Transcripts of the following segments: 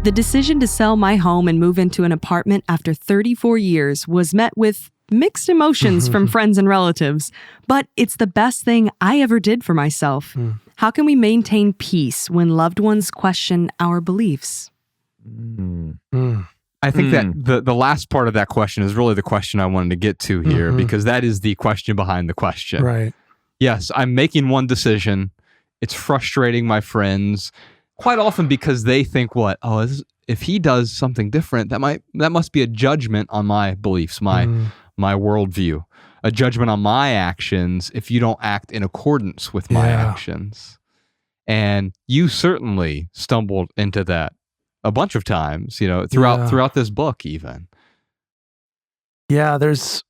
The decision to sell my home and move into an apartment after 34 years was met with mixed emotions from friends and relatives, but it's the best thing I ever did for myself. How can we maintain peace when loved ones question our beliefs? I think that the last part of that question is really the question I wanted to get to here, because that is the question behind the question. Right. Yes, I'm making one decision. It's frustrating my friends quite often because they think, if he does something different, that must be a judgment on my beliefs, my worldview, a judgment on my actions if you don't act in accordance with my actions. And you certainly stumbled into that a bunch of times, throughout this book even. Yeah, there's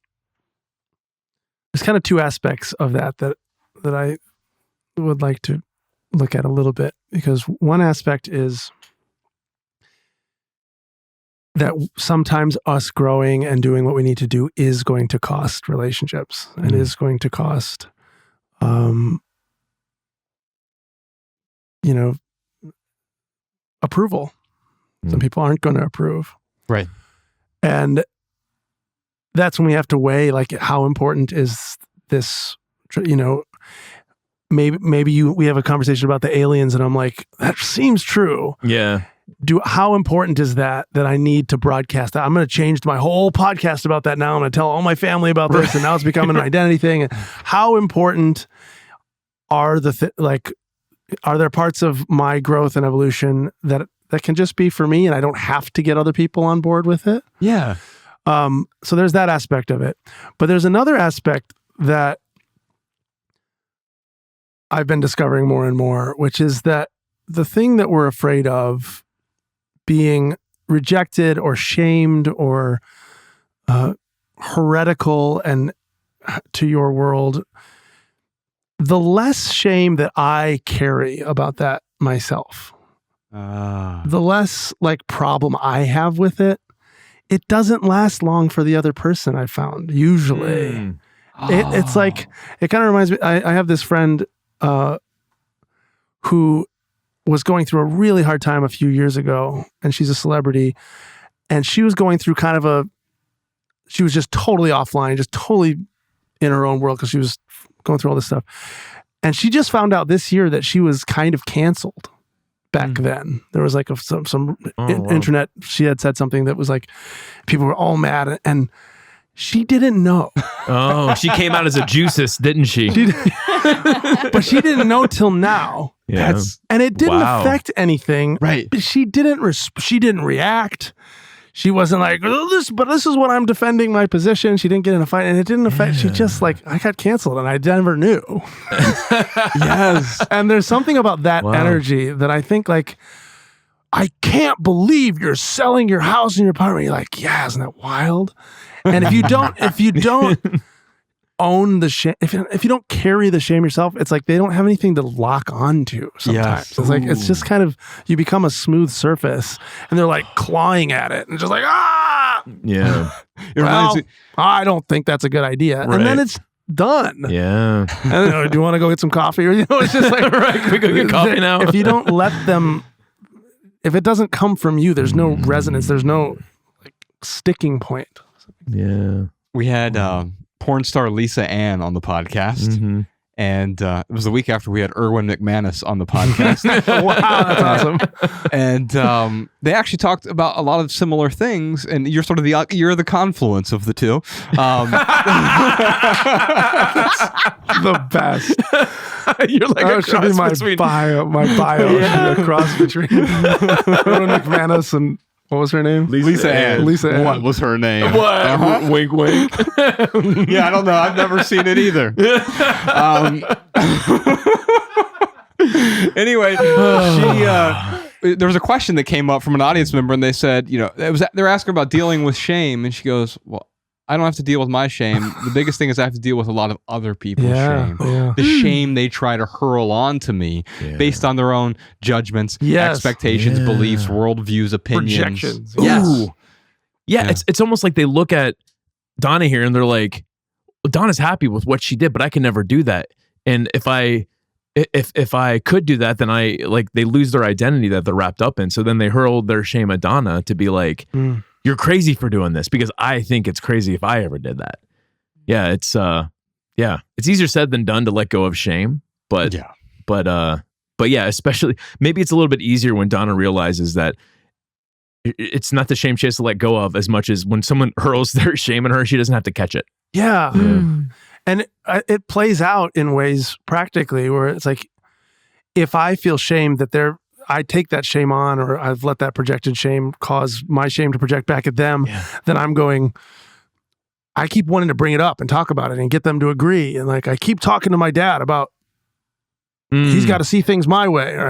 kind of two aspects of that I would like to look at a little bit, because one aspect is that sometimes us growing and doing what we need to do is going to cost relationships and is going to cost, approval. Some people aren't going to approve. Right. And that's when we have to weigh, like, how important is this, maybe we have a conversation about the aliens and I'm like, that seems true. Yeah. How important is that I need to broadcast that? I'm going to change my whole podcast about that now. I'm going to tell all my family about this, and now it's becoming an identity thing. How important are are there parts of my growth and evolution that can just be for me and I don't have to get other people on board with it? Yeah. So there's that aspect of it. But there's another aspect that I've been discovering more and more, which is that the thing that we're afraid of, being rejected or shamed or heretical and to your world, the less shame that I carry about that myself, the less problem I have with it, it doesn't last long for the other person, I found, usually. It's like, it kind of reminds me, I have this friend who was going through a really hard time a few years ago, and she's a celebrity, and she was going through she was just totally offline, just totally in her own world because she was going through all this stuff. And she just found out this year that she was kind of canceled back then. There was some internet, she had said something that was people were all mad, and she didn't know. Oh, she came out as a Juices, didn't she? But she didn't know till now. Yeah. And it didn't affect anything. Right. She didn't react. She wasn't like, but this is what I'm defending my position. She didn't get in a fight, and it didn't affect. She just I got canceled and I never knew. Yes. And there's something about that energy that I think I can't believe you're selling your house and your apartment. You're like, yeah, isn't that wild? And if you don't own the shame, if you don't carry the shame yourself, it's like they don't have anything to lock onto sometimes. Yes. It's it's just kind of, you become a smooth surface and they're clawing at it and just Yeah. I don't think that's a good idea. Right. And then it's done. Yeah. And do you want to go get some coffee? Or, it's just right, can we go get coffee now? If you don't let them, if it doesn't come from you, there's no resonance. There's no sticking point. Yeah. We had porn star Lisa Ann on the podcast, and it was the week after we had Erwin McManus on the podcast. Wow, that's awesome. And they actually talked about a lot of similar things, and you're sort of you're the confluence of the two. The best. You're like that should be my bio. My bio should be a cross between Erwin McManus and, what was her name? Lisa Ann. Lisa Ann. What was her name? What? Wink, wink. Yeah, I don't know. I've never seen it either. Anyway, there was a question that came up from an audience member, and they said, they're asking about dealing with shame, and she goes, well, I don't have to deal with my shame. The biggest thing is I have to deal with a lot of other people's shame. Yeah. The shame they try to hurl onto me based on their own judgments, expectations, beliefs, worldviews, opinions. Projections. Yes. Ooh. Yeah, it's almost like they look at Donna here and they're like, well, Donna's happy with what she did, but I can never do that. And if I if I could do that, then they lose their identity that they're wrapped up in. So then they hurl their shame at Donna to be like, you're crazy for doing this, because I think it's crazy if I ever did that. Yeah, it's easier said than done to let go of shame, but yeah, especially maybe it's a little bit easier when Donna realizes that it's not the shame she has to let go of as much as when someone hurls their shame at her, she doesn't have to catch it. Yeah. And it plays out in ways practically where it's like, if I feel shame that I take that shame on, or I've let that projected shame cause my shame to project back at them, then I keep wanting to bring it up and talk about it and get them to agree. And like, I keep talking to my dad about, he's got to see things my way, or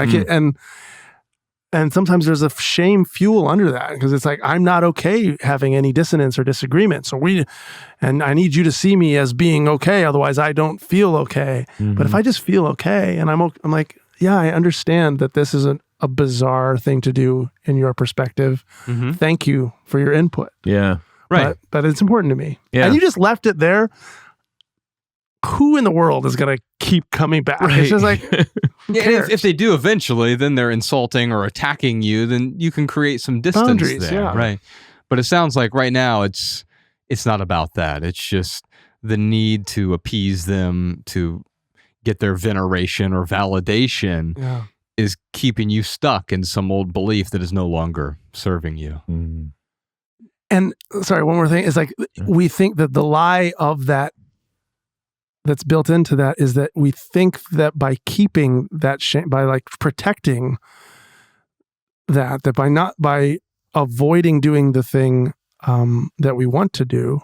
and sometimes there's a shame fuel under that, because it's like, I'm not okay having any dissonance or disagreement. And I need you to see me as being okay. Otherwise I don't feel okay. But if I just feel okay and I'm like, yeah, I understand that this isn't a bizarre thing to do in your perspective. Thank you for your input. Yeah. Right. But it's important to me. Yeah. And you just left it there. Who in the world is going to keep coming back? Right. It's just like, if they do eventually, then they're insulting or attacking you, then you can create some distance boundaries, there. yeah. Right. But it sounds like right now it's not about that. It's just the need to appease them, to get their veneration or validation is keeping you stuck in some old belief that is no longer serving you. And sorry, one more thing is like, we think that the lie of that's built into that is that we think that by keeping that shame, by like protecting that by avoiding doing the thing that we want to do,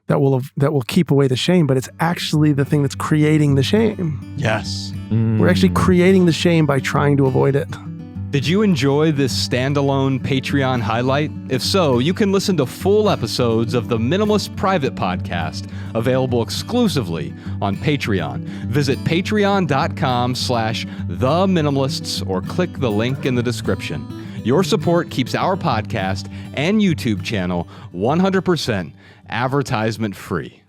that will keep away the shame, but it's actually the thing that's creating the shame. Yes. We're actually creating the shame by trying to avoid it. Did you enjoy this standalone Patreon highlight? If so, you can listen to full episodes of the Minimalist Private Podcast, available exclusively on Patreon. Visit patreon.com/theminimalists or click the link in the description. Your support keeps our podcast and YouTube channel 100% advertisement free.